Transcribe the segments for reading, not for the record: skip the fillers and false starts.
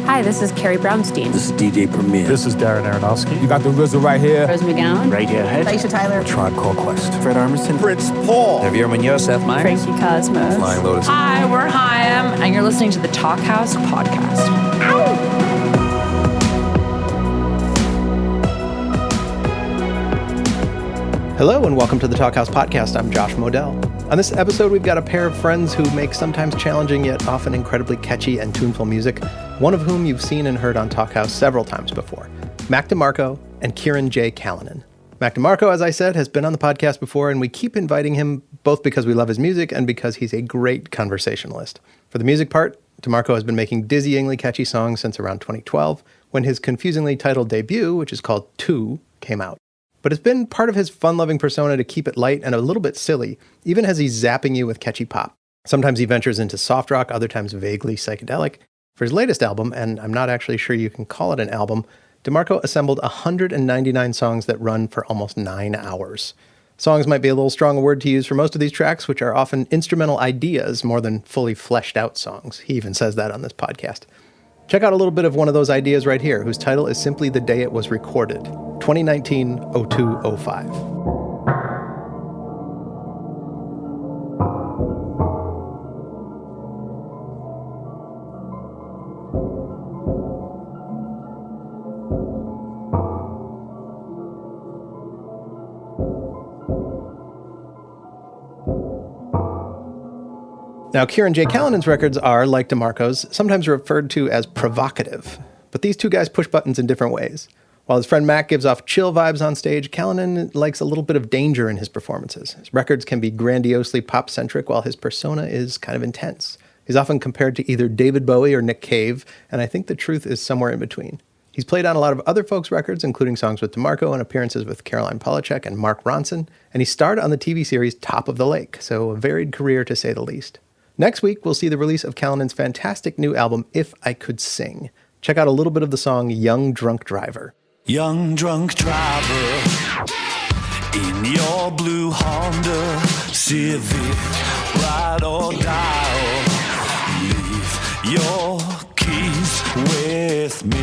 Hi, this is Carrie Brownstein. This is DJ Premier. This is Darren Aronofsky. You got the RZA right here. Rose McGowan. Radiohead. Aisha Tyler. Tribe Called Quest. Fred Armisen. Fritz Paul. Javier Munoz. Seth Meyers. Frankie Cosmos. Flying Lotus. Hi, we're Chaim, and you're listening to the Talkhouse Podcast. Hello and welcome to the Talkhouse Podcast. I'm Josh Modell. On this episode, we've got a pair of friends who make sometimes challenging yet often incredibly catchy and tuneful music, one of whom you've seen and heard on Talkhouse several times before, DeMarco and Kirin J. Callinan. DeMarco, as I said, has been on the podcast before, and we keep inviting him both because we love his music and because he's a great conversationalist. For the music part, DeMarco has been making dizzyingly catchy songs since around 2012, when his confusingly titled debut, which is called Two, came out. But it's been part of his fun-loving persona to keep it light and a little bit silly, even as he's zapping you with catchy pop. Sometimes he ventures into soft rock, other times vaguely psychedelic. For his latest album, and I'm not actually sure you can call it an album, DeMarco assembled 199 songs that run for almost 9 hours. Songs might be a little strong a word to use for most of these tracks, which are often instrumental ideas more than fully fleshed out songs. He even says that on this podcast. Check out a little bit of one of those ideas right here, whose title is simply The Day It Was Recorded, 2019-02-05. Now, Kirin J. Callinan's records are, like DeMarco's, sometimes referred to as provocative. But these two guys push buttons in different ways. While his friend Mac gives off chill vibes on stage, Callinan likes a little bit of danger in his performances. His records can be grandiosely pop-centric, while his persona is kind of intense. He's often compared to either David Bowie or Nick Cave, and I think the truth is somewhere in between. He's played on a lot of other folks' records, including songs with DeMarco and appearances with Caroline Polachek and Mark Ronson, and he starred on the TV series Top of the Lake, so a varied career to say the least. Next week, we'll see the release of Callinan's fantastic new album, If I Could Sing. Check out a little bit of the song Young Drunk Driver. Young drunk driver in your blue Honda Civic, ride or die, or leave your keys with me.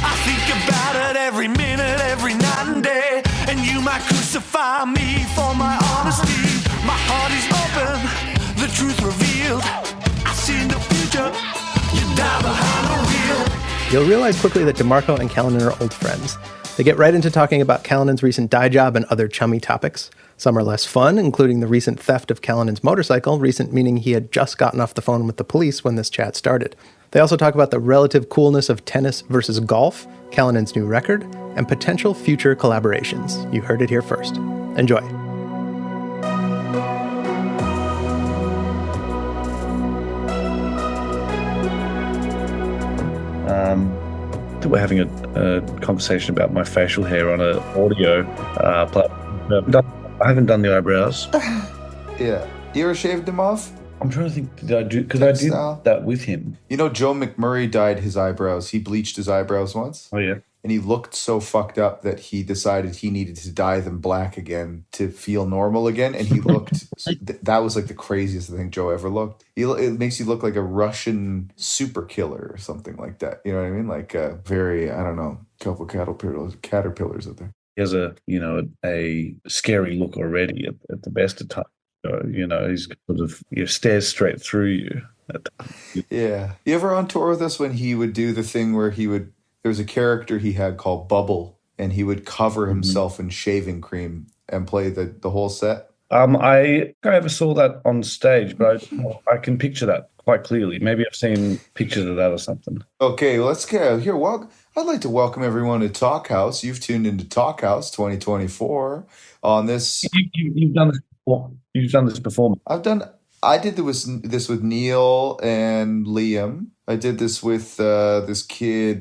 I think about it every minute, every night and day, and you might crucify me for my honesty. My heart is open, the truth revealed. I see the future, you die behind the wheel. You'll realize quickly that DeMarco and Callinan are old friends. They get right into talking about Callinan's recent dye job and other chummy topics. Some are less fun, including the recent theft of Callinan's motorcycle, recent meaning he had just gotten off the phone with the police when this chat started. They also talk about the relative coolness of tennis versus golf, Callinan's new record, and potential future collaborations. You heard it here first. Enjoy. We're having a conversation about my facial hair on an audio platform. I haven't done the eyebrows. Yeah. You ever shaved them off? I'm trying to think, did I do, because I did that with him. You know, Joe McMurray dyed his eyebrows. He bleached his eyebrows once. Oh, yeah. And he looked so fucked up that he decided he needed to dye them black again to feel normal again. And he looked, that was like the craziest thing Joe ever looked. It makes you look like a Russian super killer or something like that. You know what I mean? Like a very, I don't know, couple caterpillars out there. He has a scary look already at the best of times. He's sort of stares straight through you. Yeah. You ever on tour with us when he would do the thing where there was a character he had called Bubble, and he would cover himself in shaving cream and play the whole set? I never saw that on stage, but I can picture that quite clearly. Maybe I've seen pictures of that or something. Okay, well, let's get here. I'd like to welcome everyone to Talkhouse. You've tuned into Talkhouse 2024 on this. You've done this before. You've done this before. I did this with Neil and Liam. I did this with this kid,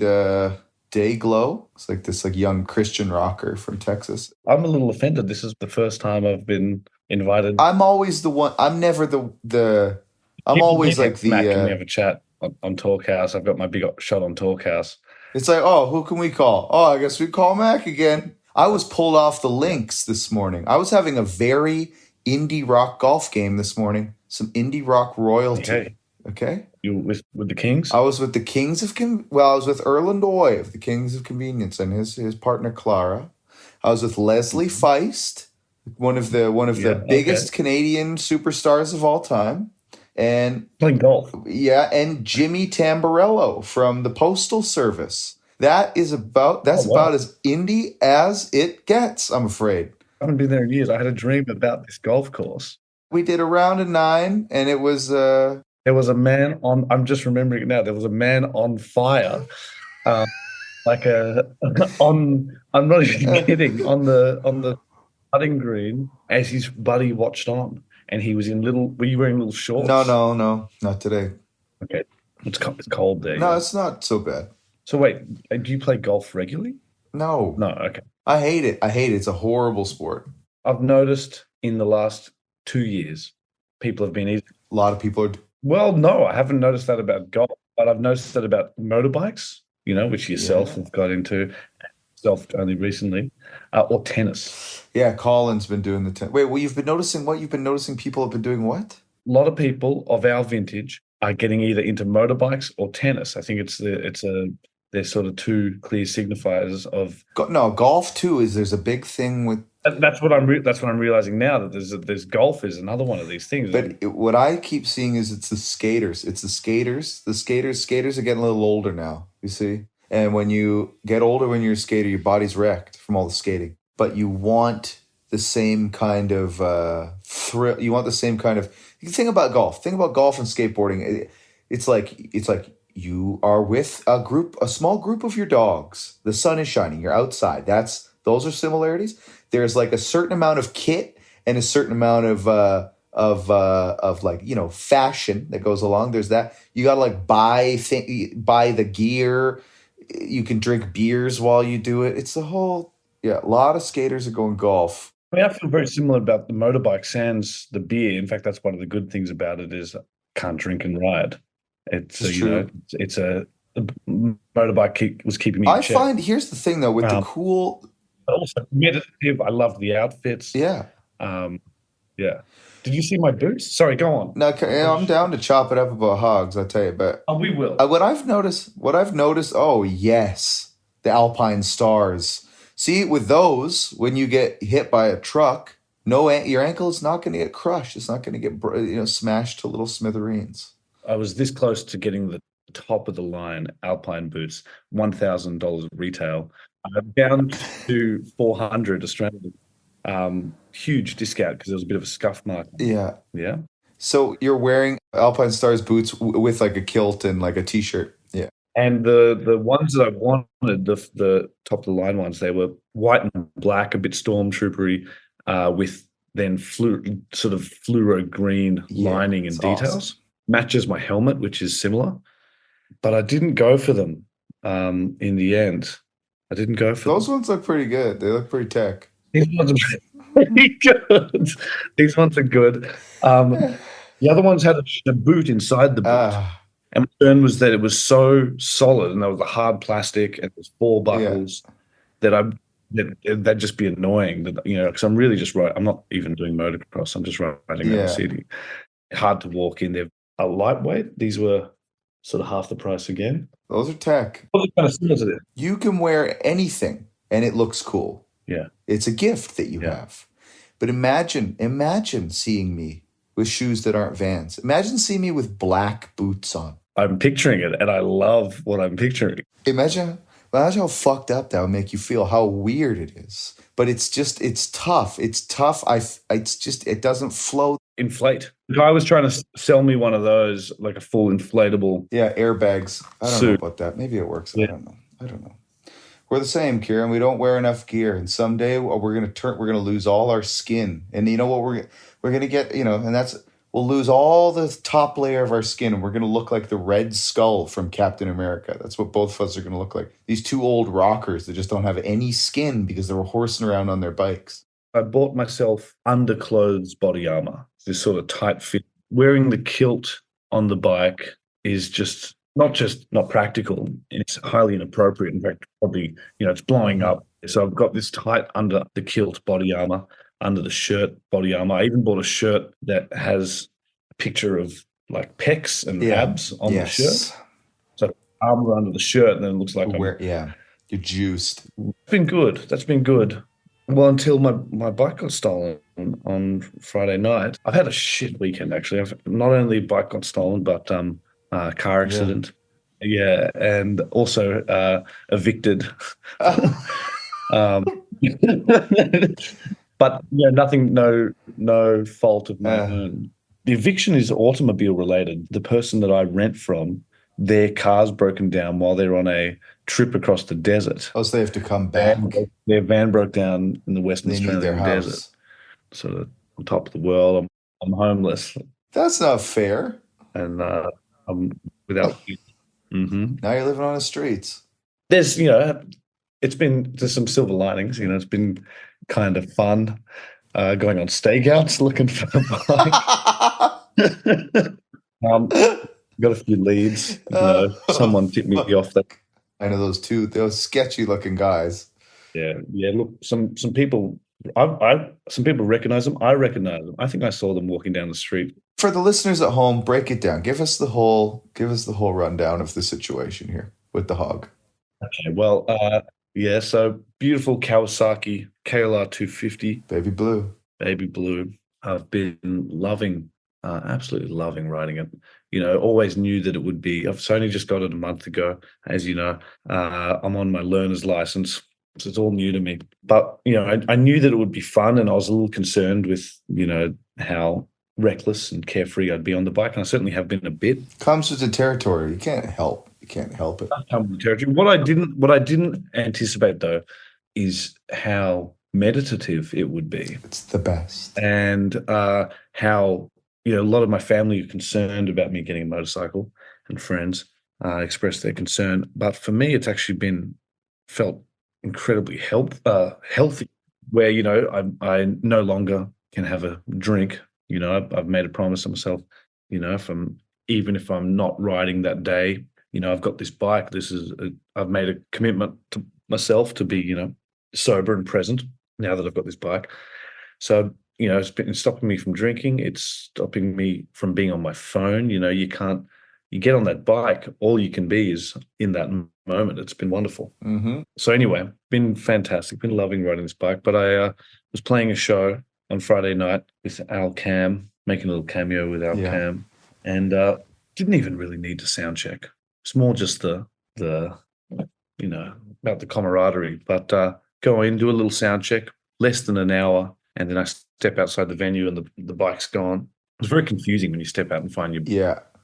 Dayglow. It's like this young Christian rocker from Texas. I'm a little offended. This is the first time I've been invited. I'm always the one. I'm never the. I'm always like the. Matt, can we have a chat on Talkhouse? I've got my big shot on Talkhouse. It's like, oh, who can we call? Oh, I guess we call Mac again. I was pulled off the links this morning. I was having a very indie rock golf game this morning. Some indie rock royalty. Okay. Okay. You were with the Kings? I was with the Kings of I was with Erland Oy of the Kings of Convenience and his partner Clara. I was with Leslie Feist, one of the biggest Canadian superstars of all time, and playing golf. Yeah, and Jimmy Tamborello from the Postal Service. That's about as indie as it gets, I'm afraid. I haven't been there in years. I had a dream about this golf course. We did a round of 9, and it was there was a man on. I'm just remembering it now. There was a man on fire, I'm not even kidding. On the putting green, as his buddy watched on, and he was in little. Were you wearing little shorts? No, not today. Okay, it's cold there. No, it's not so bad. So wait, do you play golf regularly? No. Okay. I hate it. It's a horrible sport. I've noticed in the last 2 years, people have been easy. A lot of people are. Well, no, I haven't noticed that about golf, but I've noticed that about motorbikes, which yourself have got into, only recently, or tennis. Yeah, Colin's been doing the tennis. Wait, well, you've been noticing what? You've been noticing people have been doing what? A lot of people of our vintage are getting either into motorbikes or tennis. I think they're sort of two clear signifiers of. No, golf too. There's a big thing with. That's what I'm realizing now, that there's golf is another one of these things. But what I keep seeing is it's the skaters. It's the skaters. Skaters are getting a little older now. You see, and when you get older, when you're a skater, your body's wrecked from all the skating. But you want the same kind of thrill. You want the same kind of. You can think about golf. Think about golf and skateboarding. It's like you are with a small group of your dogs. The sun is shining. You're outside. Those are similarities. There's like a certain amount of kit and a certain amount of fashion that goes along. There's that. You got to like buy the gear. You can drink beers while you do it. It's the whole, a lot of skaters are going golf. I mean, I feel very similar about the motorbike sans the beer. In fact, that's one of the good things about it is can't drink and ride. It's true. The motorbike was keeping me in check. Here's the thing though, with the cool. Also meditative. I love the outfits. Yeah. Yeah. Did you see my boots? Sorry, go on. No, I'm down to chop it up about hogs, I tell you. But we will. What I've noticed. Oh yes, the Alpine Stars. See, with those, when you get hit by a truck, your ankle is not going to get crushed. It's not going to get smashed to little smithereens. I was this close to getting the top of the line Alpine boots, $1,000 retail. Down to 400 Australian. Huge discount because there was a bit of a scuff mark. Yeah. Yeah. So you're wearing Alpine Stars boots with like a kilt and like a t-shirt. Yeah. And the ones that I wanted, the top of the line ones, they were white and black, a bit stormtroopery, with then sort of fluoro green lining and details. Awesome. Matches my helmet, which is similar. But I didn't go for them in the end. I didn't go for those ones. Look pretty good. They look pretty tech. These ones are pretty good. These ones are good. The other ones had a boot inside the boot. And my concern was that it was so solid and there was a hard plastic and there's 4 buckles that'd just be annoying. Because I'm really just I'm not even doing motocross. I'm just riding around the city. Hard to walk in. They're lightweight. These were sort of half the price again. Those are tech. Those are kind of similar to this. You can wear anything and it looks cool. Yeah. It's a gift that you have. But imagine seeing me with shoes that aren't Vans. Imagine seeing me with black boots on. I'm picturing it and I love what I'm picturing. Imagine how fucked up that would make you feel, how weird it is. But it's tough. It's tough. It doesn't flow. Inflate. The guy was trying to sell me one of those, like a full inflatable. Yeah, airbags. I don't know about that. Maybe it works. Yeah. I don't know. We're the same, Kirin. We don't wear enough gear, and someday we're gonna lose all our skin. And you know what we're gonna get, and that's we'll lose all the top layer of our skin, and we're gonna look like the Red Skull from Captain America. That's what both of us are gonna look like. These 2 old rockers that just don't have any skin because they were horsing around on their bikes. I bought myself underclothes body armor, this sort of tight fit. Wearing the kilt on the bike is just not practical. It's highly inappropriate. In fact, probably, it's blowing up. So I've got this tight under the kilt body armor, under the shirt body armor. I even bought a shirt that has a picture of like pecs and Yeah. abs on Yes. the shirt. So armor under the shirt, and then it looks like You're juiced. It's been good. That's been good. Well, until my bike got stolen on Friday night. I've had a shit weekend, actually. I've not only bike got stolen, but car accident. Yeah, and also evicted. But nothing, no fault of my own. The eviction is automobile related. The person that I rent from, their car's broken down while they're on a trip across the desert. Oh, so they have to come back. Their van broke down in the Western Australian desert. Sort of on top of the world. I'm homeless. That's not fair. And I'm without. Now you're living on the streets. There's some silver linings. It's been kind of fun going on stakeouts looking for a bike. Got a few leads. Someone tipped me off that. I know those sketchy looking guys. Yeah. Look, some people. Some people recognize them. I recognize them. I think I saw them walking down the street. For the listeners at home, break it down. Give us the whole rundown of the situation here with the hog. Okay. Well, so beautiful Kawasaki KLR 250. Baby blue. I've been absolutely loving riding it. Always knew that it would be. I've only just got it a month ago. As you know, I'm on my learner's license, so it's all new to me. But, I knew that it would be fun, and I was a little concerned with, how reckless and carefree I'd be on the bike, and I certainly have been a bit. Comes with the territory. You can't help it. Comes with the territory. What I didn't anticipate, though, is how meditative it would be. It's the best. And how, a lot of my family are concerned about me getting a motorcycle, and friends expressed their concern. But for me, it's actually felt incredibly healthy, where, I no longer can have a drink. I've made a promise to myself, even if I'm not riding that day, I've got this bike. I've made a commitment to myself to be, sober and present now that I've got this bike. So, it's been stopping me from drinking. It's stopping me from being on my phone. You get on that bike, all you can be is in that moment. It's been wonderful. Mm-hmm. So anyway, been fantastic. Been loving riding this bike. But I was playing a show on Friday night with Al Cam, making a little cameo with Al Cam, and didn't even really need to sound check. It's more just the about the camaraderie. But go in, do a little sound check, less than an hour, and then I step outside the venue and the bike's gone. It's very confusing when you step out and find your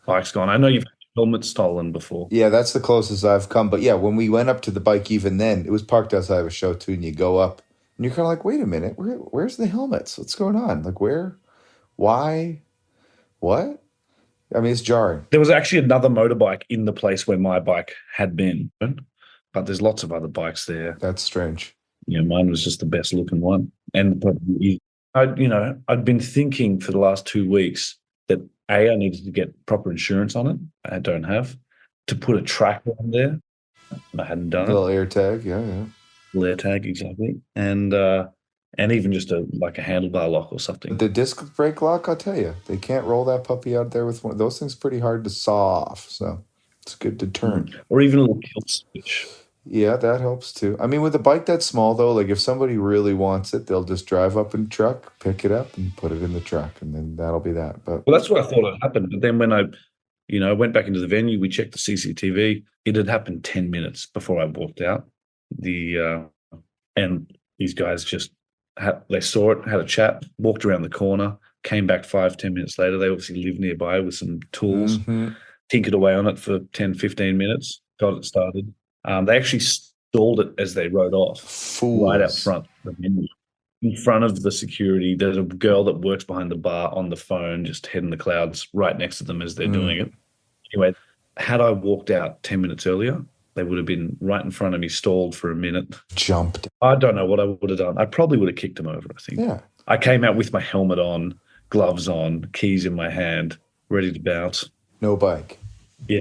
bike's gone. I know you've had your helmet stolen before. Yeah, that's the closest I've come. But yeah, when we went up to the bike, even then, it was parked outside of a show too, and you go up, and you're kind of like, wait a minute, where's the helmets? What's going on? Like, where? Why? What? I mean, it's jarring. There was actually another motorbike in the place where my bike had been, but there's lots of other bikes there. That's strange. Mine was just the best looking one. And I'd been thinking for the last 2 weeks that I needed to get proper insurance on it. I don't have. To put a tracker on there, I hadn't done a little air tag, yeah. Air tag, exactly. And even just a handlebar lock or something. The disc brake lock, I'll tell you, they can't roll that puppy out there with one. Those things pretty hard to saw off, so it's a good deterrent. Or even a little kill switch. Yeah, that helps too. I mean, with a bike that small, though, like if somebody really wants it, they'll just drive up in the truck, pick it up, and put it in the truck, and then that'll be that. But well, that's what I thought had happened. But then when I went back into the venue, we checked the CCTV. It had happened 10 minutes before I walked out. And these guys they saw it, had a chat, walked around the corner, came back 5-10 minutes later. They obviously live nearby with some tools, tinkered away on it for 10-15 minutes, got it started. They actually stalled it as they rode off. Fools. Right out front. In front of the security, there's a girl that works behind the bar on the phone, just head in the clouds right next to them as they're doing it. Anyway, had I walked out 10 minutes earlier, they would have been right in front of me, stalled for a minute. Jumped. I don't know what I would have done. I probably would have kicked them over, I think. Yeah. I came out with my helmet on, gloves on, keys in my hand, ready to bounce. No bike. Yeah,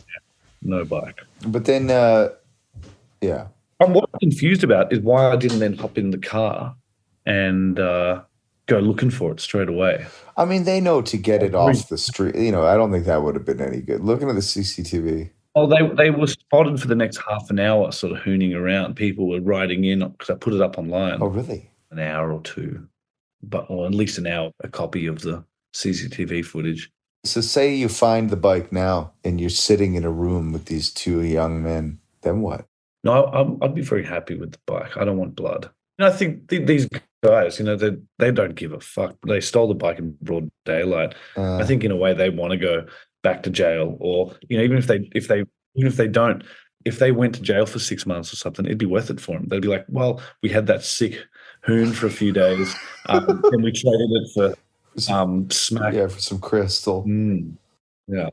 no bike. But then... What I'm confused about is why I didn't then hop in the car and go looking for it straight away. I mean, they know to get it off the street. You know, I don't think that would have been any good. Looking at the CCTV. Well, they were spotted for the next half an hour, sort of hooning around. People were writing in because I put it up online. Oh, really? An hour or two, or at least an hour, a copy of the CCTV footage. So say you find the bike now and you're sitting in a room with these two young men. Then what? No, I'd be very happy with the bike. I don't want blood. And I think these guys, you know, they don't give a fuck. They stole the bike in broad daylight. I think in a way they want to go back to jail, or you know, even if they went to jail for 6 months or something, it'd be worth it for them. They'd be like, well, we had that sick hoon for a few days, and we traded it for smack. Yeah, for some crystal. Yeah.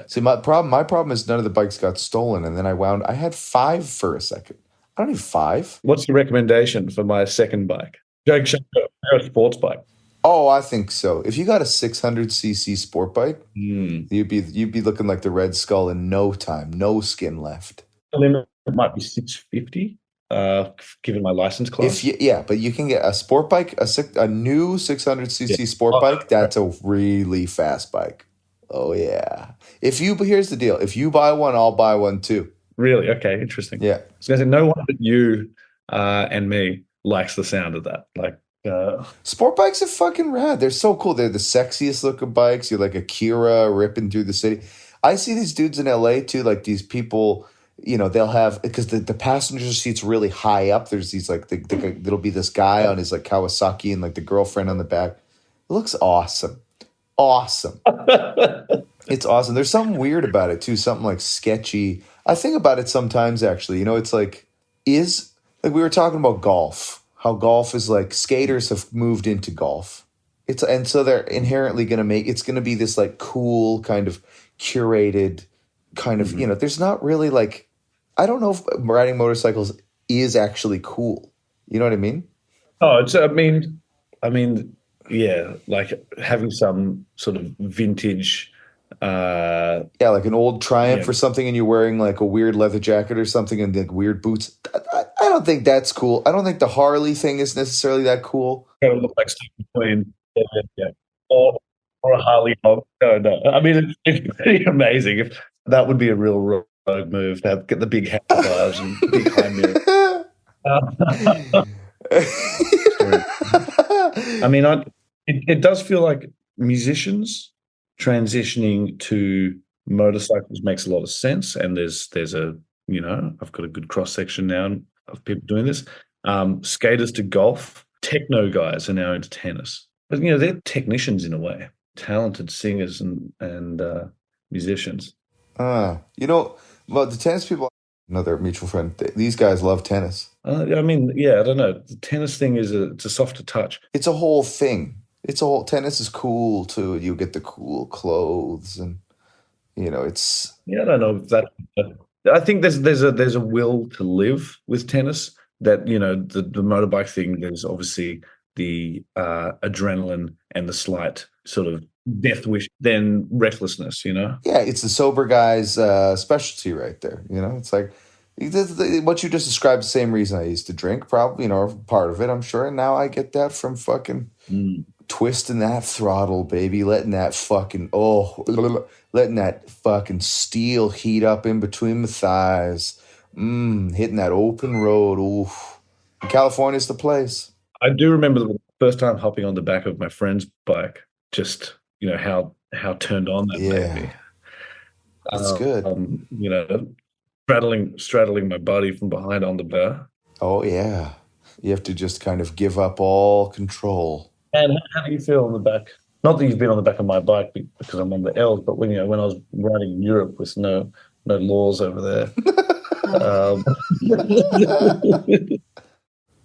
See, my problem is none of the bikes got stolen, and then I had 5 for a second. I don't need 5. What's your recommendation for my second bike? A sports bike. Oh, I think so. If you got a 600cc sport bike, you'd be looking like the Red Skull in no time. No skin left. The limit might be 650, given my license class. But you can get a sport bike, a new 600cc sport bike. That's a really fast bike. Oh yeah. Here's the deal. If you buy one, I'll buy one too. Really? Okay, interesting. Yeah. I was going to say, no one but you and me likes the sound of that. Like. Sport bikes are fucking rad. They're so cool. They're the sexiest looking bikes. You're like Akira ripping through the city. I see these dudes in LA too, like these people, you know, they'll have, because the passenger seat's really high up. There's these like, there'll be this guy on his like Kawasaki and like the girlfriend on the back. It looks awesome. Awesome. It's awesome. There's something weird about it too. Something like sketchy. I think about it sometimes actually, you know, it's like we were talking about golf. How golf is like skaters have moved into golf. And so they're inherently going to it's going to be this like cool kind of curated kind of, you know, there's not really like, I don't know if riding motorcycles is actually cool. You know what I mean? Oh, I mean, yeah, like having some sort of vintage. Like an old Triumph or something, and you're wearing like a weird leather jacket or something and like weird boots. I don't think that's cool. I don't think the Harley thing is necessarily that cool. It would look like something between or a Harley hog. No. I mean, it's pretty amazing. If that would be a real rogue move to get the big handlebars and big high mirror. I mean, it does feel like musicians transitioning to motorcycles makes a lot of sense, and there's a, you know, I've got a good cross section now of people doing this. Skaters to golf, techno guys are now into tennis. But you know, they're technicians in a way, talented singers and musicians. You know, well, the tennis people, another mutual friend, these guys love tennis. I mean, yeah, I don't know. The tennis thing it's a softer touch. It's a whole thing. Tennis is cool too. You get the cool clothes and, you know, it's. Yeah, I don't know if that. I think there's a will to live with tennis that, you know, the motorbike thing, there's obviously the adrenaline and the slight sort of death wish, then recklessness, you know? Yeah, it's the sober guy's specialty right there. You know, it's like what you just described, the same reason I used to drink, probably, you know, part of it, I'm sure. And now I get that from fucking twisting that throttle, baby, letting that fucking steel heat up in between my thighs, hitting that open road. Oof. California's the place. I do remember the first time hopping on the back of my friend's bike, just, you know, how turned on that made me. That's good. You know, straddling my body from behind on the bar. Oh, yeah. You have to just kind of give up all control. And how do you feel on the back? Not that you've been on the back of my bike because I'm on the L's, but when I was riding in Europe with no laws over there.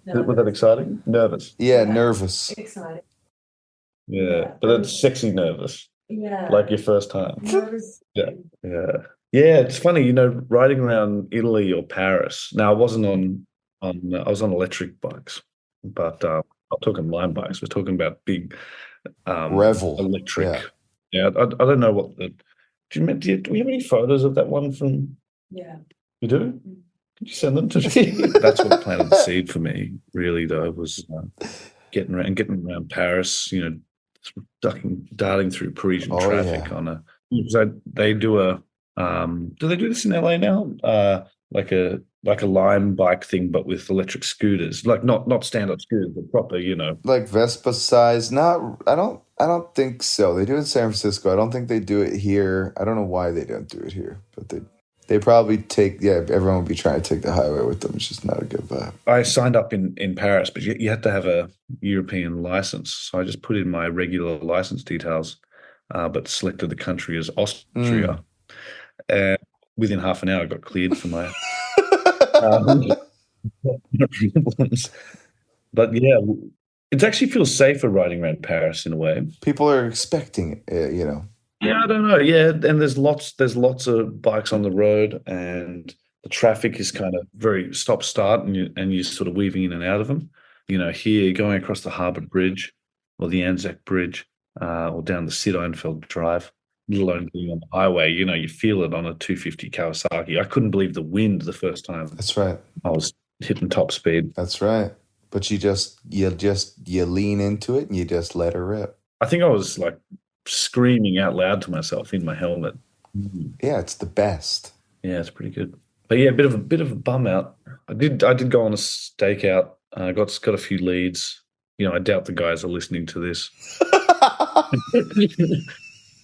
Was that exciting? Nervous? Yeah, nervous. Exciting. Yeah, but it's sexy nervous. Yeah. Like your first time. Nervous. Yeah. Yeah, it's funny, you know, riding around Italy or Paris. Now, I wasn't I was on electric bikes, but I'm not talking line bikes. We're talking about big Revel electric. Yeah, I don't know what the. Do we have any photos of that one from? Yeah. You do? Did you send them to me? That's what planted the seed for me, really, though, was getting around Paris, darting through Parisian traffic on a. So they do a. Do they do this in LA now? Like a Lime bike thing, but with electric scooters, like not stand-up scooters, but proper, like Vespa size. I don't think so. They do it in San Francisco. I don't think they do it here. I don't know why they don't do it here, but they probably take. Yeah, everyone would be trying to take the highway with them. It's just not a good vibe. I signed up in Paris, but you had to have a European license, so I just put in my regular license details, but selected the country as Austria. And within half an hour, I got cleared for my problems. But yeah, it actually feels safer riding around Paris in a way. People are expecting it, Yeah, I don't know. Yeah, and there's lots of bikes on the road, and the traffic is kind of very stop-start, and you're sort of weaving in and out of them. Here going across the Harbour Bridge or the Anzac Bridge, or down the Sid Einfeld Drive. Let alone being on the highway, you feel it on a 250 Kawasaki. I couldn't believe the wind the first time. That's right. I was hitting top speed. That's right. But you lean into it and you just let her rip. I think I was like screaming out loud to myself in my helmet. Yeah, it's the best. Yeah, it's pretty good. But yeah, a bit of a bum out. I did go on a stakeout. Got a few leads. I doubt the guys are listening to this.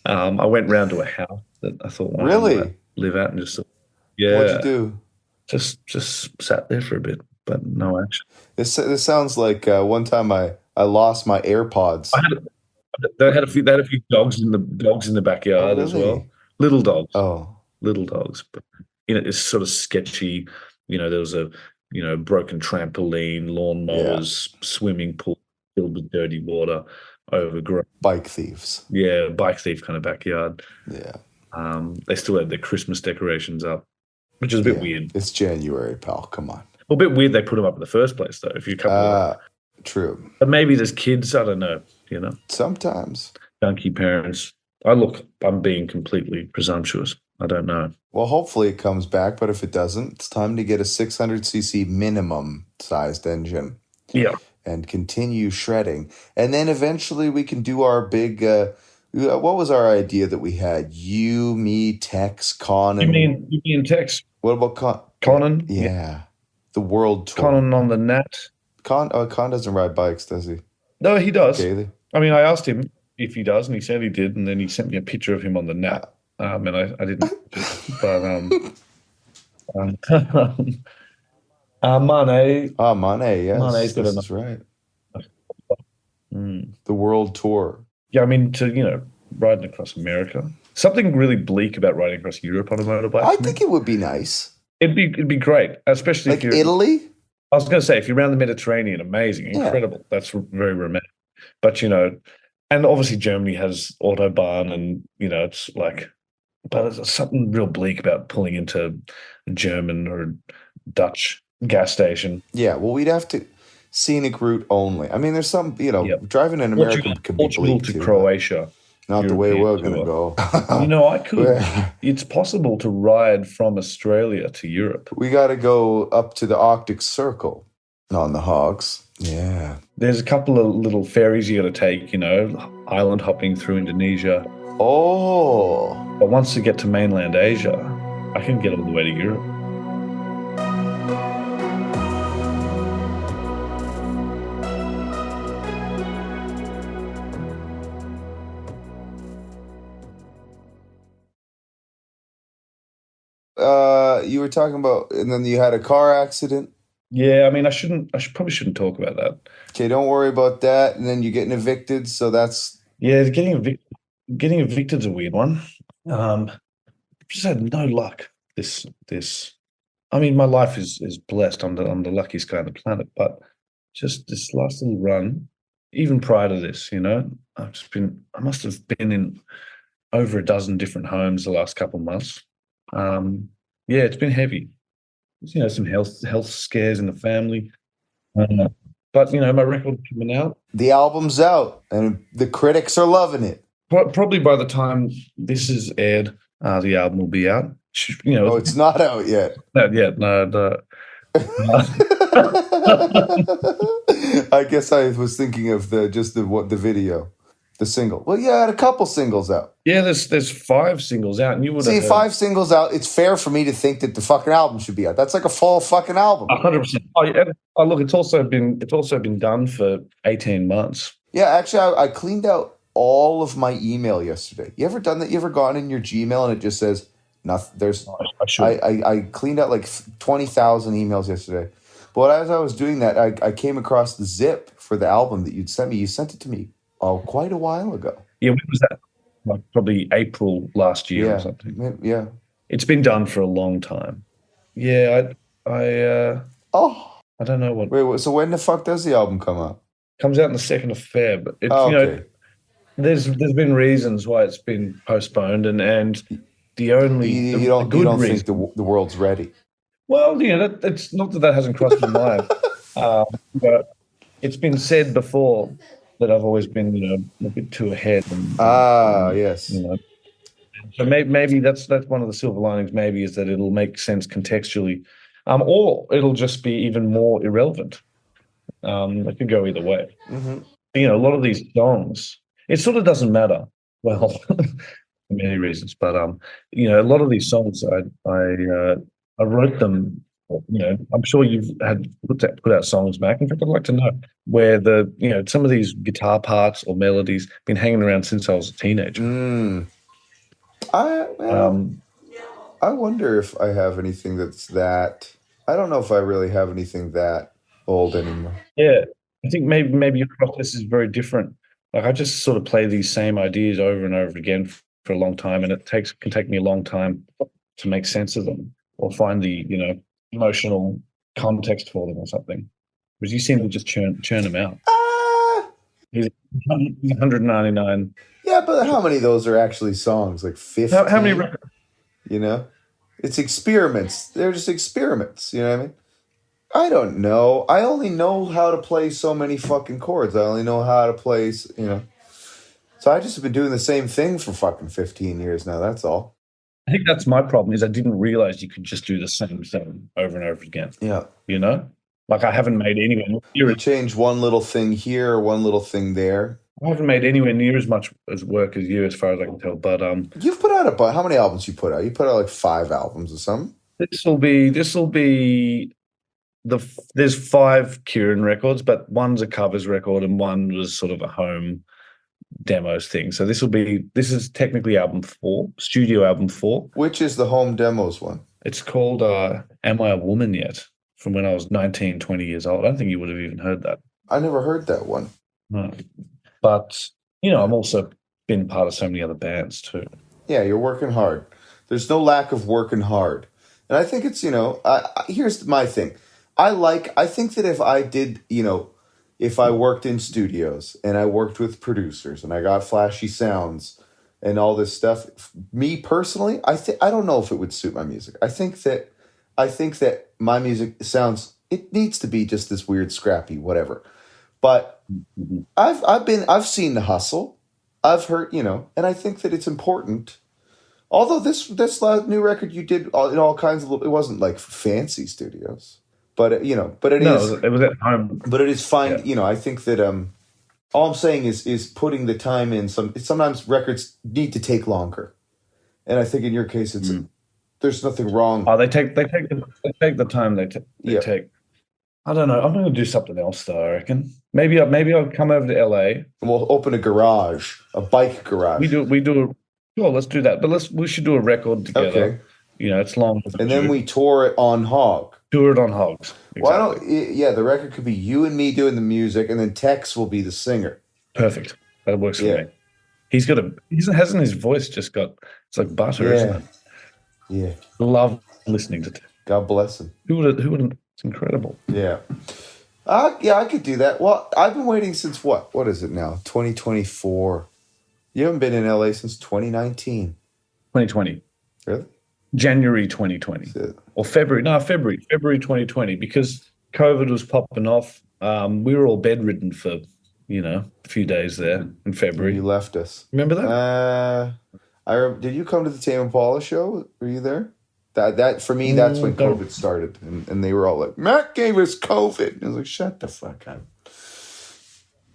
I went round to a house that I thought I might live out and just What'd you do? Just sat there for a bit, but no action. This sounds like one time I lost my AirPods. They had a few dogs in the backyard as well. Little dogs. Oh, little dogs. But it's sort of sketchy. There was a broken trampoline, lawnmowers, swimming pool filled with dirty water. Overgrown bike thieves. Yeah, bike thief kind of backyard. Yeah. They still had their Christmas decorations up, which is a bit weird. It's January, pal. Come on. Well, a bit weird they put them up in the first place, though. If you true. But maybe there's kids. I don't know. Sometimes junkie parents. I'm being completely presumptuous. I don't know. Well, hopefully it comes back, but if it doesn't, it's time to get a 600cc minimum sized engine. Yeah. And continue shredding. And then eventually we can do our big, what was our idea that we had? You, me, Tex, Conan. You mean Tex? What about Conan? Yeah. The world tour. Conan on the Nat. Con doesn't ride bikes, does he? No, he does. Okay. I mean, I asked him if he does, and he said he did, and then he sent me a picture of him on the Nat. And I didn't. But, Mane. Mane, yes. Mane's got that's right. The world tour. Yeah, I mean, riding across America. Something really bleak about riding across Europe on a motorbike. I think it would be nice. It'd be great, especially like if you're Italy. I was going to say, if you're around the Mediterranean, amazing, incredible. Yeah. That's very romantic. But and obviously Germany has Autobahn, and it's like, but there's something real bleak about pulling into a German or Dutch gas station. Yeah, well, we'd have to scenic route only. I mean, there's some, driving in America can be Portugal bleak to Croatia. Not the way we're going to go. I could. It's possible to ride from Australia to Europe. We got to go up to the Arctic Circle on the Hogs. Yeah. There's a couple of little ferries you got to take, island hopping through Indonesia. Oh. But once you get to mainland Asia, I can get all the way to Europe. You were talking about, and then you had a car accident. Yeah, I mean, I probably shouldn't talk about that. Okay, don't worry about that. And then you're getting evicted, so that's... Yeah, getting evicted's a weird one. Just had no luck. This. I mean, my life is blessed. I'm the luckiest guy on the planet, but just this last little run, even prior to this, I must have been in over a dozen different homes the last couple of months. Yeah, it's been heavy. Some health scares in the family. But, my record's coming out. The album's out, and the critics are loving it. Probably by the time this is aired, the album will be out. Oh, it's not out yet. Not yet, no. I guess I was thinking of the video, the single. Well, yeah, I had a couple singles out. Yeah, there's 5 singles out, and you would See, have 5 singles out. It's fair for me to think that the fucking album should be out. That's like a fall fucking album. 100%. Oh, look, it's also been done for 18 months. Yeah, actually, I cleaned out all of my email yesterday. You ever done that? You ever gone in your Gmail and it just says nothing? There's. I cleaned out like 20,000 emails yesterday. But as I was doing that, I came across the zip for the album that you'd sent me. You sent it to me quite a while ago. Yeah, when was that? Like probably April last year or something. Yeah. It's been done for a long time. Yeah, I don't know what. Wait, so when the fuck does the album come out? Comes out on the 2nd of Feb. It's, okay. There's been reasons why it's been postponed, and the only you don't think the world's ready. Well, that's not that hasn't crossed my mind, but it's been said before that I've always been a bit too ahead. Yes. So maybe that's one of the silver linings. Maybe is that it'll make sense contextually, or it'll just be even more irrelevant. It could go either way. Mm-hmm. A lot of these songs, it sort of doesn't matter. Well, for many reasons, but a lot of these songs, I wrote them. I'm sure you've had put out songs back. In fact, I'd like to know where some of these guitar parts or melodies been hanging around since I was a teenager. I wonder if I have anything that's that. I don't know if I really have anything that old anymore. Yeah, I think maybe your process is very different. Like I just sort of play these same ideas over and over again for a long time, and it can take me a long time to make sense of them or find the emotional context for them or something. Whereas you seem to just churn them out. 199. Yeah, but how many of those are actually songs? Like 50? How many records? It's experiments. They're just experiments. You know what I mean? I don't know. I only know how to play so many fucking chords. I only know how to play, So I just have been doing the same thing for fucking 15 years now. That's all. I think that's my problem is I didn't realize you could just do the same thing over and over again. Yeah. Like I haven't made anywhere near You change one little thing here, one little thing there. I haven't made anywhere near as much as work as you, as far as I can tell. But you've put out how many albums you put out? You put out like 5 albums or something. This will be there's 5 Kirin records, but one's a covers record and one was sort of a home demos thing. So this is technically album 4, studio album 4. Which is the home demos one? It's called Am I a Woman Yet? From when I was 19, 20 years old. I don't think you would have even heard that. I never heard that one. No. But, I've also been part of so many other bands too. Yeah, you're working hard. There's no lack of working hard. And I think it's, here's my thing. I think that if I did, if I worked in studios and I worked with producers and I got flashy sounds and all this stuff, me personally, I don't know if it would suit my music. I think that my music it needs to be just this weird, scrappy, whatever. But I've seen the hustle. I've heard, and I think that it's important. Although this new record you did in all kinds of, it wasn't like fancy studios. But it is. It was at home. But it is fine. Yeah. I think that all I'm saying is putting the time in. Sometimes records need to take longer, and I think in your case, there's nothing wrong. Oh, they take the time they take. I don't know. I'm going to do something else though. I reckon maybe I'll come over to LA and we'll open a garage, a bike garage. We do. Well, let's do that. But we should do a record together. Okay. It's long. And then we tour it on Hog. Tour it on Hogs. Exactly. The record could be you and me doing the music, and then Tex will be the singer. Perfect. That works for me. Hasn't his voice just got, it's like butter, isn't it? Yeah. Love listening to Tex. God bless him. Who would, it's incredible. Yeah. I could do that. Well, I've been waiting since what? What is it now? 2024. You haven't been in LA since 2019. 2020. Really? January 2020 or February 2020, because COVID was popping off. We were all bedridden for a few days there in February. You left us. Remember that? Did you come to the Tame Impala show? Were you there? That for me, that's when COVID started, and they were all like, "Matt gave us COVID." And I was like, "Shut the fuck up."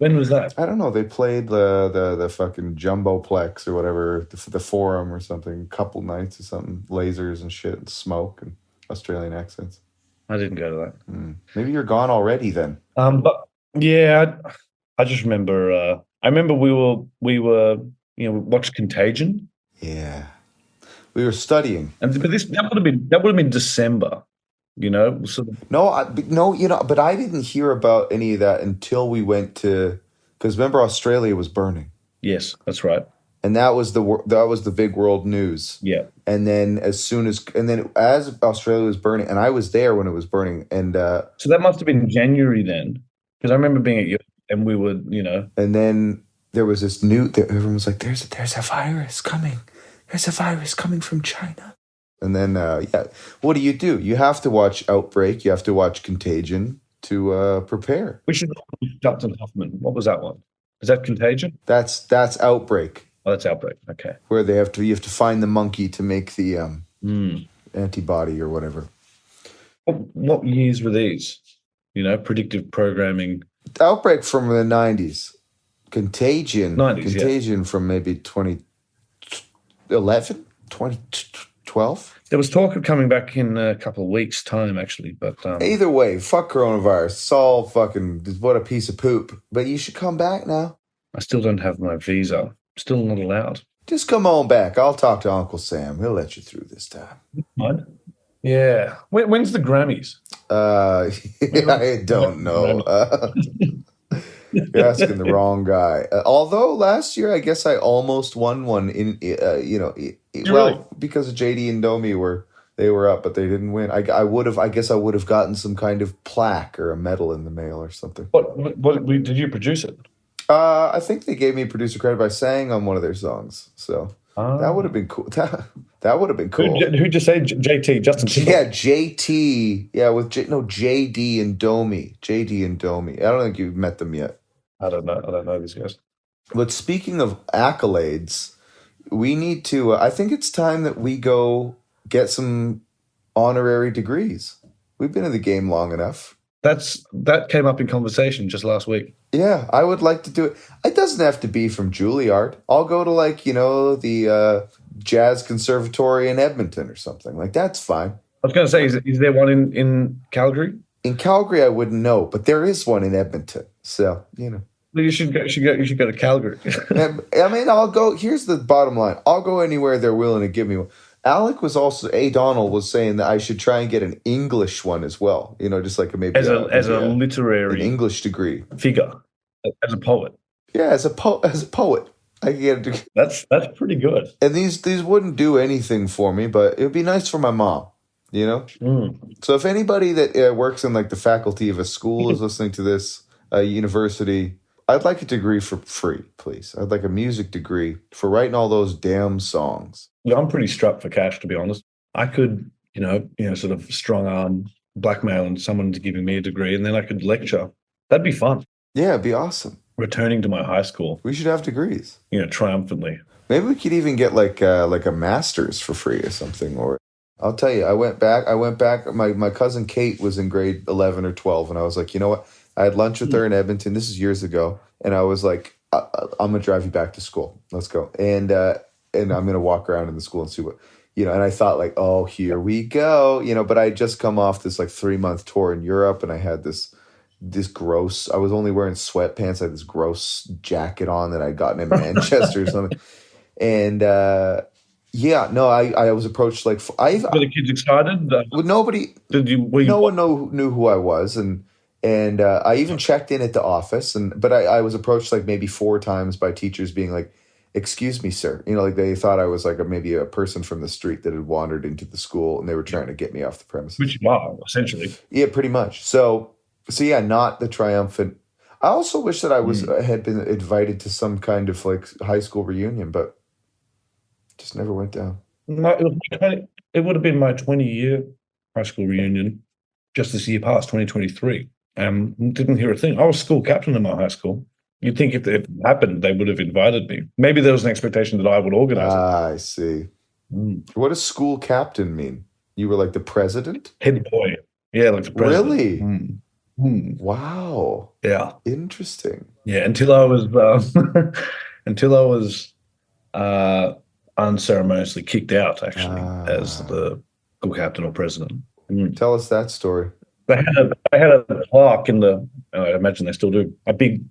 When was that? I don't know. They played the fucking Jumboplex or whatever, the Forum or something, couple nights or something, lasers and shit and smoke and Australian accents. I didn't go to that. Maybe you're gone already then. But yeah, I just remember. I remember we were we watched Contagion. Yeah, we were studying, but that would have been December. Sort of. No, but I didn't hear about any of that until we went to, because remember Australia was burning. Yes, that's right. And that was the big world news. Yeah. And then as Australia was burning, and I was there when it was burning, and so that must have been January then, because I remember being at your, and we were, And then there was this everyone was like, "There's a virus coming. There's a virus coming from China." And then what do? You have to watch Outbreak. You have to watch Contagion to prepare. We should Dustin Hoffman. What was that one? Is that Contagion? That's Outbreak. Oh, that's Outbreak. Okay. Where you have to find the monkey to make the antibody or whatever. What years were these? Predictive programming. Outbreak from the 90s. Contagion yeah. From maybe 2011, 2012. There was talk of coming back in a couple of weeks' time, actually. But either way, fuck coronavirus. It's all fucking what a piece of poop. But you should come back now. I still don't have my visa. Still not allowed. Just come on back. I'll talk to Uncle Sam. He'll let you through this time. What? Yeah. When's the Grammys? I don't know. You're asking the wrong guy. Although last year, I guess I almost won one Really? Because of JD and Domi they were up, but they didn't win. I guess I would have gotten some kind of plaque or a medal in the mail or something. What did you produce it? I think they gave me producer credit by saying on one of their songs. So that would have been cool. That would have been cool. Who'd you say? JT, Justin Timberlake? Yeah, JT. Yeah, with JD and Domi. JD and Domi. I don't think you've met them yet. I don't know these guys. But speaking of accolades, we need to, I think it's time that we go get some honorary degrees. We've been in the game long enough. That came up in conversation just last week. Yeah, I would like to do it. It doesn't have to be from Juilliard. I'll go to the Jazz Conservatory in Edmonton or something. That's fine. I was going to say, is there one in Calgary? In Calgary, I wouldn't know, but there is one in Edmonton. So, Well, you should go to Calgary. I mean, I'll go. Here's the bottom line. I'll go anywhere they're willing to give me one. Alec was also, Donald was saying that I should try and get an English one as well. Just like maybe as a literary an English degree figure, as a poet. Yeah, as a poet, I can get a degree. That's pretty good. And these wouldn't do anything for me, but it would be nice for my mom. So if anybody that works in the faculty of a school is listening to this university, I'd like a degree for free, please. I'd like a music degree for writing all those damn songs. Yeah, I'm pretty strapped for cash, to be honest. I could, sort of strong arm blackmail someone into giving me a degree, and then I could lecture. That'd be fun. Yeah, it'd be awesome. Returning to my high school. We should have degrees. Triumphantly. Maybe we could even get like a master's for free or something. Or I'll tell you, I went back. My cousin Kate was in grade 11 or 12, and I was like, you know what? I had lunch with her in Edmonton. This is years ago, and I was like, I'm gonna drive you back to school. Let's go. And I'm gonna walk around in the school and see what and I thought oh, here we go. But I had just come off this 3-month tour in Europe, and I had this gross. I was only wearing sweatpants. I had this gross jacket on that I'd gotten in Manchester or something. And I was approached were the kids excited? Nobody. No one knew who I was, and I even checked in at the office, but I was approached maybe 4 times by teachers being like, "Excuse me, sir." They thought I was maybe a person from the street that had wandered into the school, and they were trying to get me off the premises. Which you are, essentially. Yeah, pretty much. So yeah, not the triumphant. I also wish that I had been invited to some kind of high school reunion, but just never went down. It would have been my 20-year high school reunion just this year past, 2023. Didn't hear a thing. I was school captain in my high school. You'd think if it happened, they would have invited me. Maybe there was an expectation that I would organize it. I see. What does school captain mean? You were the president? Head boy. Yeah, the president. Really? Wow. Yeah. Interesting. Yeah, until I was unceremoniously kicked out, actually, as the school captain or president. Tell us that story. They had a plaque in the. I imagine they still do, a big,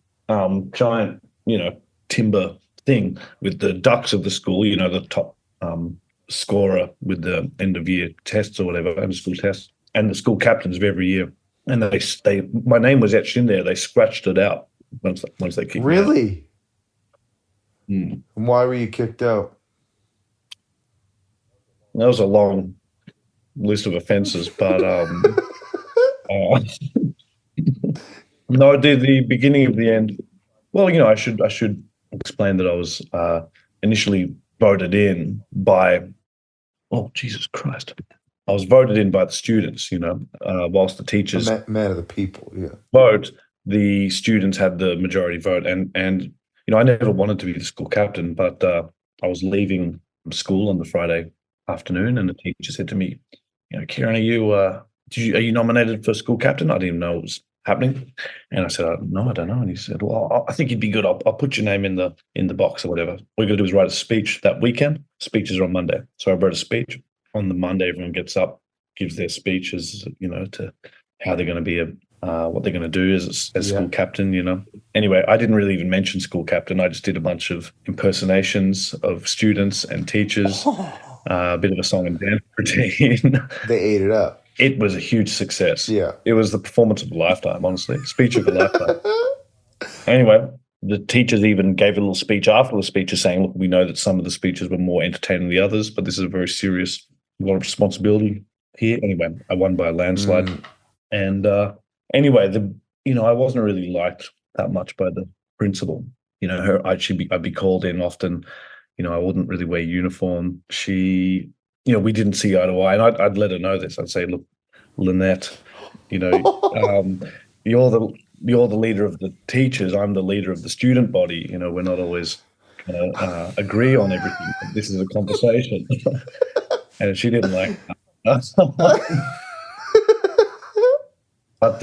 giant, timber thing with the ducks of the school. The top scorer with the end of year tests or whatever, end of school tests, and the school captains of every year. And my name was etched in there. They scratched it out once they kicked me out. Really? And why were you kicked out? That was a long list of offences, but no, the beginning of the end. Well, I should explain that I was initially voted in by. Oh, Jesus Christ! I was voted in by the students. Whilst the teachers man of the people, yeah. vote, the students had the majority vote, and I never wanted to be the school captain, but I was leaving school on the Friday afternoon, and the teacher said to me, Kirin, are you nominated for school captain? I didn't even know it was happening, and I said, no, I don't know. And he said, well, I think you'd be good. I'll put your name in the box or whatever. All you got to do is write a speech that weekend. Speeches are on Monday, so I wrote a speech. On the Monday, everyone gets up, gives their speeches, to how they're going to be what they're going to do as school captain, Anyway, I didn't really even mention school captain. I just did a bunch of impersonations of students and teachers, a bit of a song and dance routine. They ate it up. It was a huge success. Yeah. It was the performance of a lifetime, honestly. Speech of a lifetime. Anyway, the teachers even gave a little speech after the speeches saying, look, we know that some of the speeches were more entertaining than the others, but this is a very serious, lot of responsibility here. Anyway, I won by a landslide. And anyway, I wasn't really liked that much by the principal. I'd be called in often. I wouldn't really wear uniform. She, we didn't see eye to eye, and I'd let her know this. I'd say, look, Lynette, you're the leader of the teachers. I'm the leader of the student body. We're not always going to agree on everything. This is a conversation, and she didn't like that. But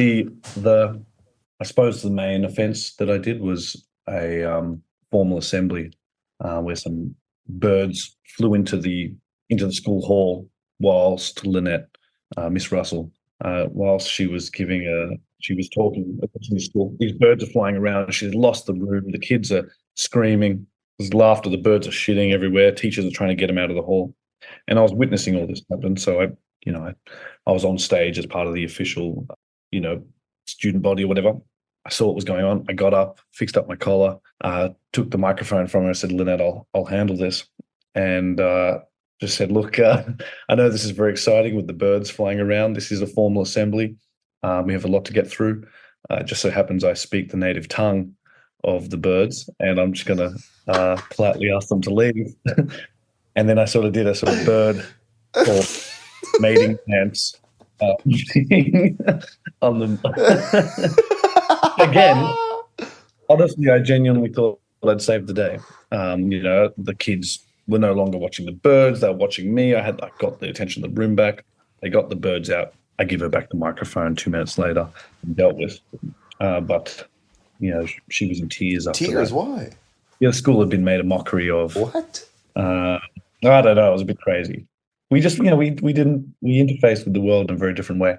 I suppose the main offence that I did was a formal assembly where some birds flew into the school hall whilst Lynette, Miss Russell, whilst she was talking at the school. These birds are flying around. She's lost the room. The kids are screaming. There's laughter. The birds are shitting everywhere. Teachers are trying to get them out of the hall. And I was witnessing all this happen. So I was on stage as part of the official, student body or whatever. I saw what was going on. I got up, fixed up my collar, took the microphone from her. I said, Lynette, I'll handle this. And just said, look, I know this is very exciting with the birds flying around. This is a formal assembly. We have a lot to get through. Just so happens I speak the native tongue of the birds, and I'm just going to politely ask them to leave. And then I sort of did a sort of bird or mating dance on them. Again, honestly, I genuinely thought I'd saved the day. The kids were no longer watching the birds. They were watching me. I got the attention of the room back. They got the birds out. I give her back the microphone 2 minutes later and dealt with. But, she was in tears after Tears? that. Why? Yeah, the school had been made a mockery of. What? I don't know. It was a bit crazy. We just, we interfaced with the world in a very different way.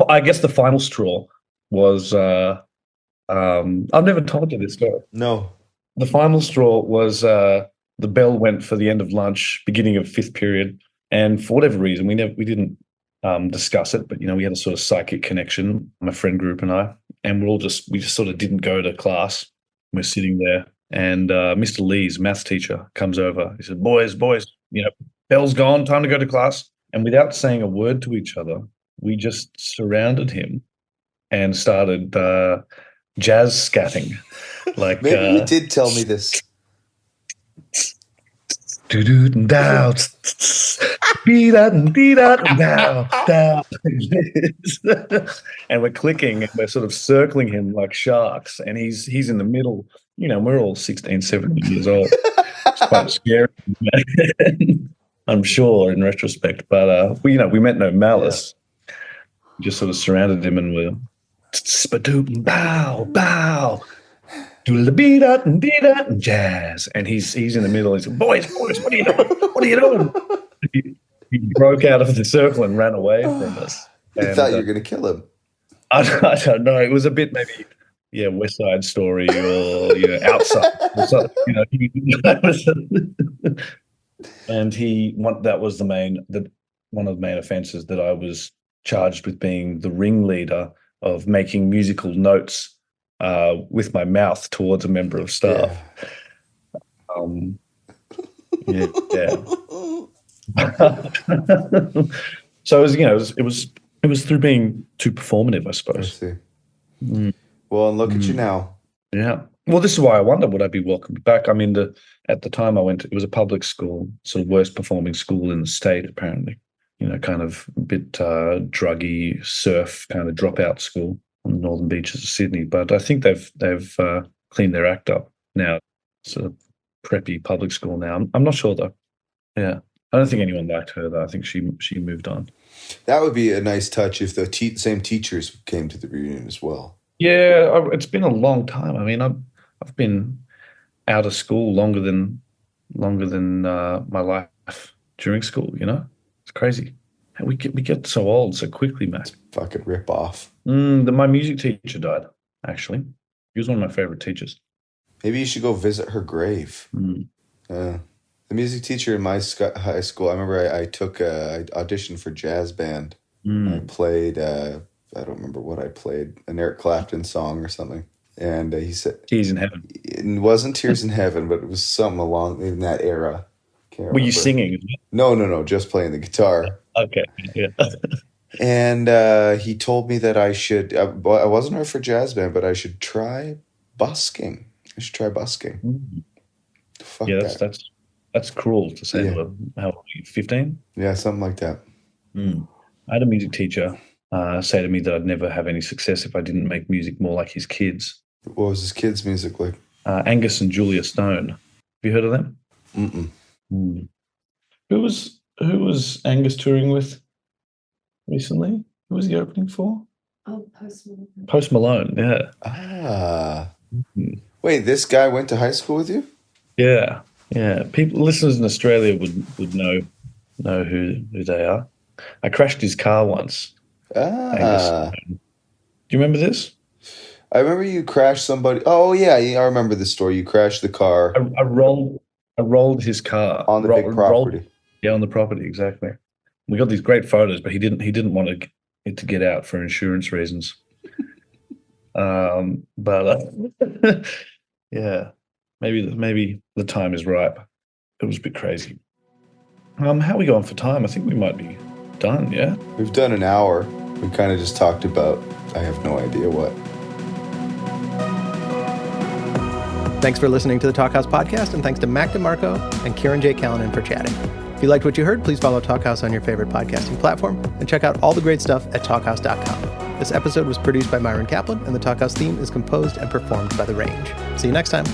I guess the final straw was, I've never told you this story. No. The final straw was the bell went for the end of lunch, beginning of fifth period, and for whatever reason, we didn't discuss it, but we had a sort of psychic connection, my friend group and I, and we just sort of didn't go to class. We're sitting there, and Mr. Lee's maths teacher comes over. He said, "Boys, bell's gone, time to go to class." And without saying a word to each other, we just surrounded him and started jazz scatting. Like maybe you did tell me this. And we're clicking and we're sort of circling him like sharks, and he's in the middle. We're all 16, 17 years old. It's quite scary, I'm sure, in retrospect. But we meant no malice. We just sort of surrounded him, and spadoot, bow, bow, doodle-a-bee-da and dee-da and jazz. And he's in the middle. He's like, boys, what are you doing? What are you doing? He broke out of the circle and ran away from us. He thought you were going to kill him. I don't know. It was a bit maybe, West Side Story or Outside. And that was one of the main offences, that I was charged with being the ringleader of making musical notes with my mouth towards a member of staff. Yeah. So it was through being too performative, I suppose. I see. Well, and look at you now. Yeah. Well, this is why I wonder, would I be welcomed back? I mean, at the time I went, it was a public school, sort of worst performing school in the state, apparently. Kind of a bit druggy, surf kind of dropout school on the northern beaches of Sydney. But I think they've cleaned their act up now. Sort of preppy public school now. I'm not sure though. Yeah. I don't think anyone liked her though. I think she moved on. That would be a nice touch if the same teachers came to the reunion as well. Yeah, it's been a long time. I mean, I've been out of school longer than my life during school. It's crazy. And we get so old so quickly, Matt. Fucking rip off. My music teacher died. Actually, he was one of my favorite teachers. Maybe you should go visit her grave. The music teacher in my high school, I remember I auditioned for jazz band. I played, I don't remember what I played, an Eric Clapton song or something. And he said... Tears in Heaven. It wasn't Tears in Heaven, but it was something along in that era. Were you singing? No, just playing the guitar. Okay, yeah. And he told me that I should... I wasn't her for jazz band, but I should try busking. Fuck yeah, that. That's cruel to say. Yeah. How old are you, 15? Yeah, something like that. I had a music teacher say to me that I'd never have any success if I didn't make music more like his kids. What was his kids' music like? Angus and Julia Stone. Have you heard of them? Mm-mm. Who was Angus touring with recently? Who was he opening for? Oh, Post Malone. Post Malone, yeah. Wait, this guy went to high school with you? Yeah. Listeners in Australia would know who they are. I crashed his car once. Do you remember this? I remember you crashed somebody. Oh yeah, I remember the story. You crashed the car. I rolled his car on the big property. On the property, exactly. We got these great photos, but he didn't want it to get out for insurance reasons. Yeah, maybe the time is ripe. It was a bit crazy. How are we going for time? I think we might be done. Yeah, we've done an hour. We kind of just talked about, I have no idea what. Thanks for listening to the Talkhouse Podcast, and thanks to Mac DeMarco and Kirin J. Callinan for chatting. If you liked what you heard, please follow Talkhouse on your favorite podcasting platform and check out all the great stuff at talkhouse.com. This episode was produced by Myron Kaplan, and the Talkhouse theme is composed and performed by The Range. See you next time.